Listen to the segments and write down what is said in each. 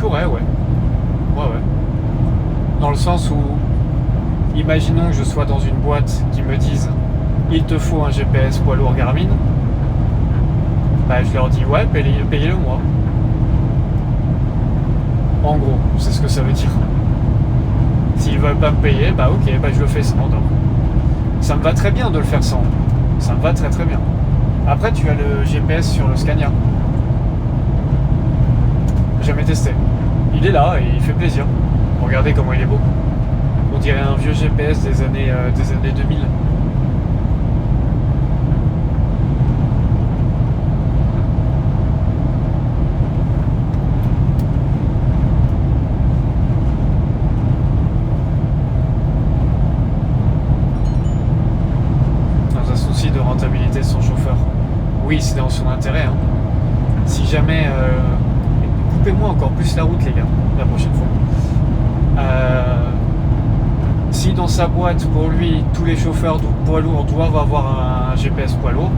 pourrait, ouais. Ouais, ouais. Dans le sens où, imaginons que je sois dans une boîte qui me dise il te faut un GPS poids lourd Garmin. Bah, je leur dis ouais, payez-le moi. En gros, c'est ce que ça veut dire. S'ils veulent pas me payer, bah ok, bah je le fais sans. Donc. Ça me va très bien de le faire sans. Ça me va très très bien. Après, tu as le GPS sur le Scania. Jamais testé. Il est là et il fait plaisir. Regardez comment il est beau. On dirait un vieux GPS des années 2000. Dans un souci de rentabilité de son chauffeur. Oui, c'est dans son intérêt. Hein. Si jamais... coupez-moi encore plus la route, les gars, la prochaine fois. Si dans sa boîte, pour lui, tous les chauffeurs poids lourds doivent avoir un GPS poids lourd,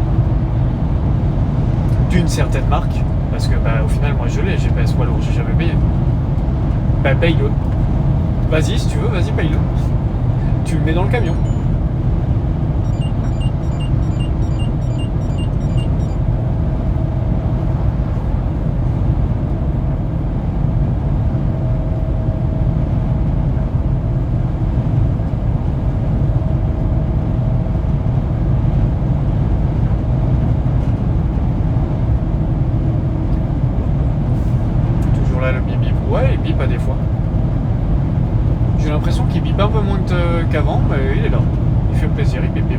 d'une certaine marque, parce que bah, au final, moi je l'ai, GPS poids lourd, j'ai jamais payé. Bah paye-le. Vas-y, si tu veux, vas-y, paye-le. Tu le mets dans le camion. Pas des fois. J'ai l'impression qu'il bip un peu moins qu'avant, mais il est là. Il fait plaisir, il bip bip.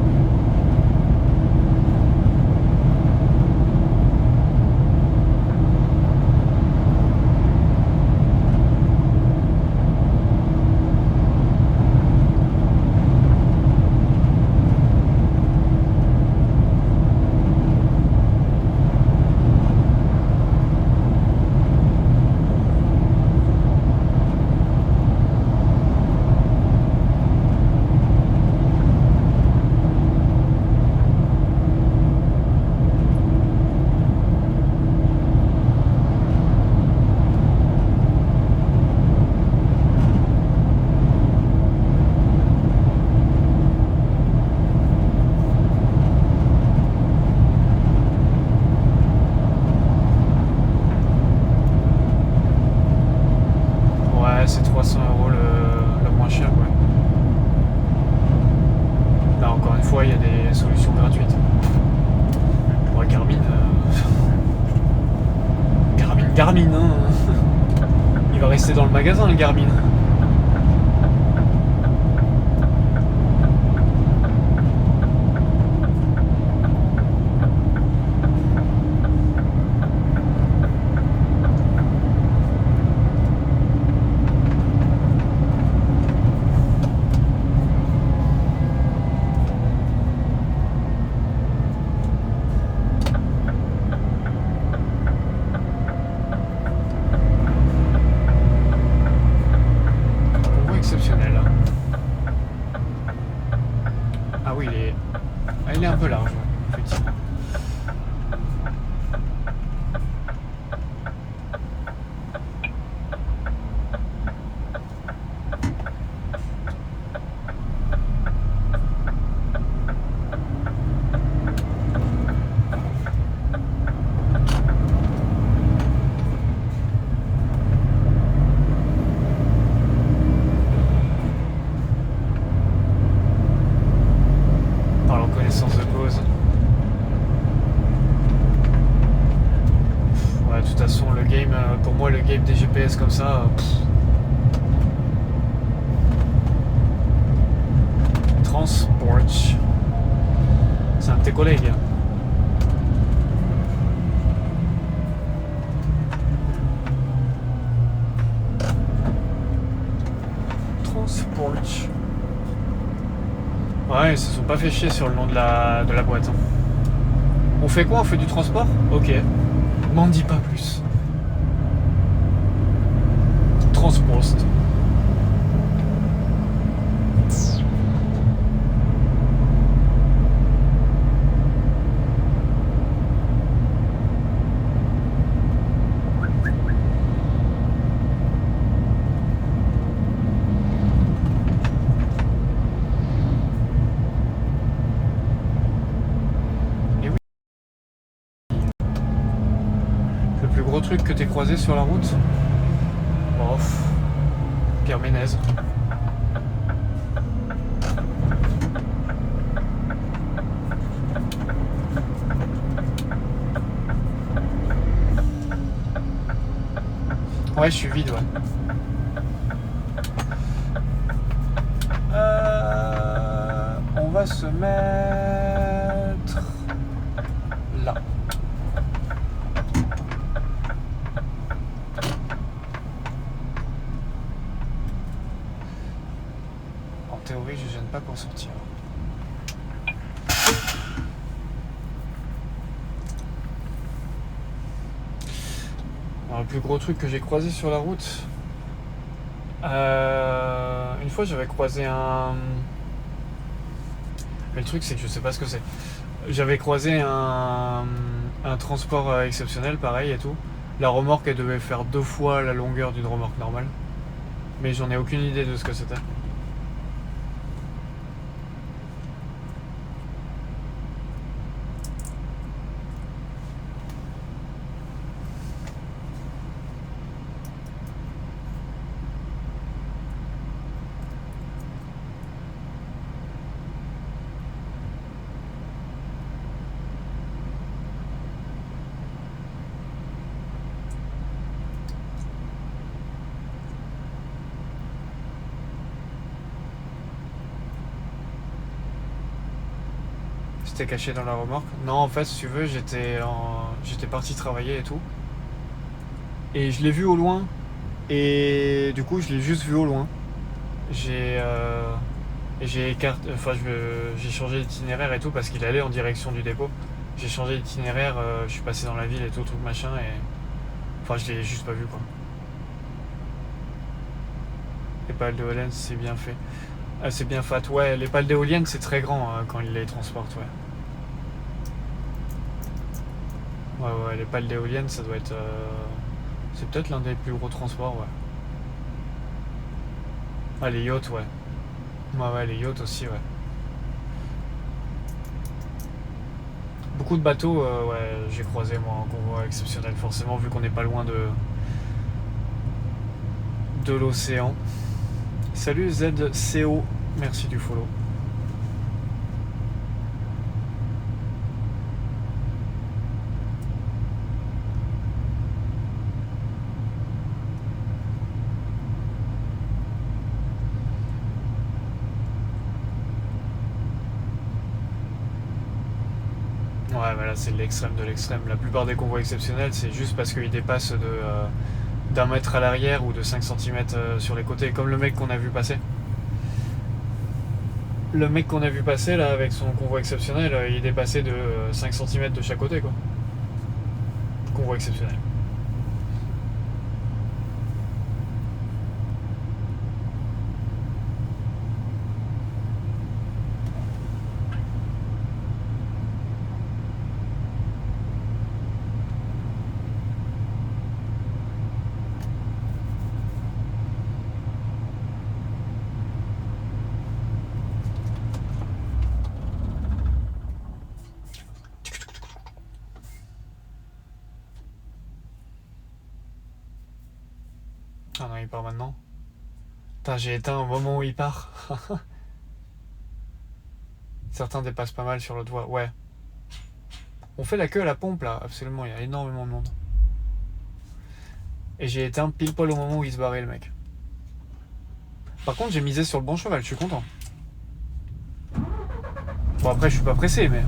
C'est 300 € le moins cher, ouais. Là, encore une fois, il y a des solutions gratuites. Ouais, Garmin, hein. Il va rester dans le magasin, le Garmin. Il est un peu large, ouais, effectivement. Par leur connaissance de cause. Ouais, de toute façon, le game, pour moi, le game des GPS comme ça, Transport. C'est un de tes collègues. Transport. Ouais, ils se sont pas fait chier sur le nom de la boîte. Hein. On fait quoi? On fait du transport? Ok. M'en dis pas plus. Transpost. gros truc que t'aies croisé sur la route? Oh, Pierre Ménez. Ouais, je suis vide, ouais. On va se mettre là. En théorie, je gêne pas pour sortir. Alors, le plus gros truc que j'ai croisé sur la route, une fois j'avais croisé un... Mais le truc c'est que je sais pas ce que c'est. J'avais croisé un transport exceptionnel, pareil et tout. La remorque elle devait faire 2 fois la longueur d'une remorque normale. Mais j'en ai aucune idée de ce que c'était. C'était caché dans la remorque. Non, en fait, si tu veux, j'étais parti travailler et tout. Et je l'ai vu au loin. Et du coup, je l'ai juste vu au loin. J'ai j'ai changé d'itinéraire et tout parce qu'il allait en direction du dépôt. J'ai changé d'itinéraire, je suis passé dans la ville et tout, truc machin, et enfin je l'ai juste pas vu quoi. Les pales d'éoliennes c'est bien fait. C'est bien fat, ouais, les pales d'éoliennes c'est très grand quand ils les transportent, ouais. Ouais, les pales d'éoliennes ça doit être... c'est peut-être l'un des plus gros transports, ouais. Ah, les yachts, ouais. Ouais, les yachts aussi, ouais. Beaucoup de bateaux, ouais, j'ai croisé moi en convoi exceptionnel, forcément, vu qu'on n'est pas loin de l'océan. Salut ZCO, merci du follow. Ouais, mais là c'est l'extrême de l'extrême. La plupart des convois exceptionnels, c'est juste parce qu'ils dépassent d'un mètre à l'arrière ou de 5 cm sur les côtés, comme le mec qu'on a vu passer. Le mec qu'on a vu passer là avec son convoi exceptionnel, il dépassait de 5 cm de chaque côté quoi. Convoi exceptionnel. Ah non, il part maintenant. Putain, j'ai éteint au moment où il part. Certains dépassent pas mal sur l'autre voie. Ouais. On fait la queue à la pompe là, absolument, il y a énormément de monde. Et j'ai éteint pile poil au moment où il se barrait le mec. Par contre, j'ai misé sur le bon cheval, je suis content. Bon, après, je suis pas pressé, mais.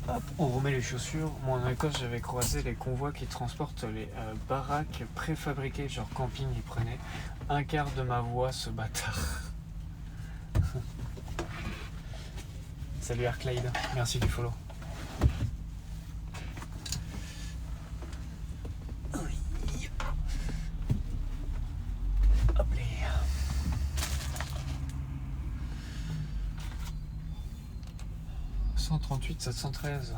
Hop, on remet les chaussures. Moi en Écosse, j'avais croisé les convois qui transportent les baraques préfabriquées, genre camping. Ils prenaient un quart de ma voie, ce bâtard. Salut Arclade, merci du follow. Hop les. 138 713.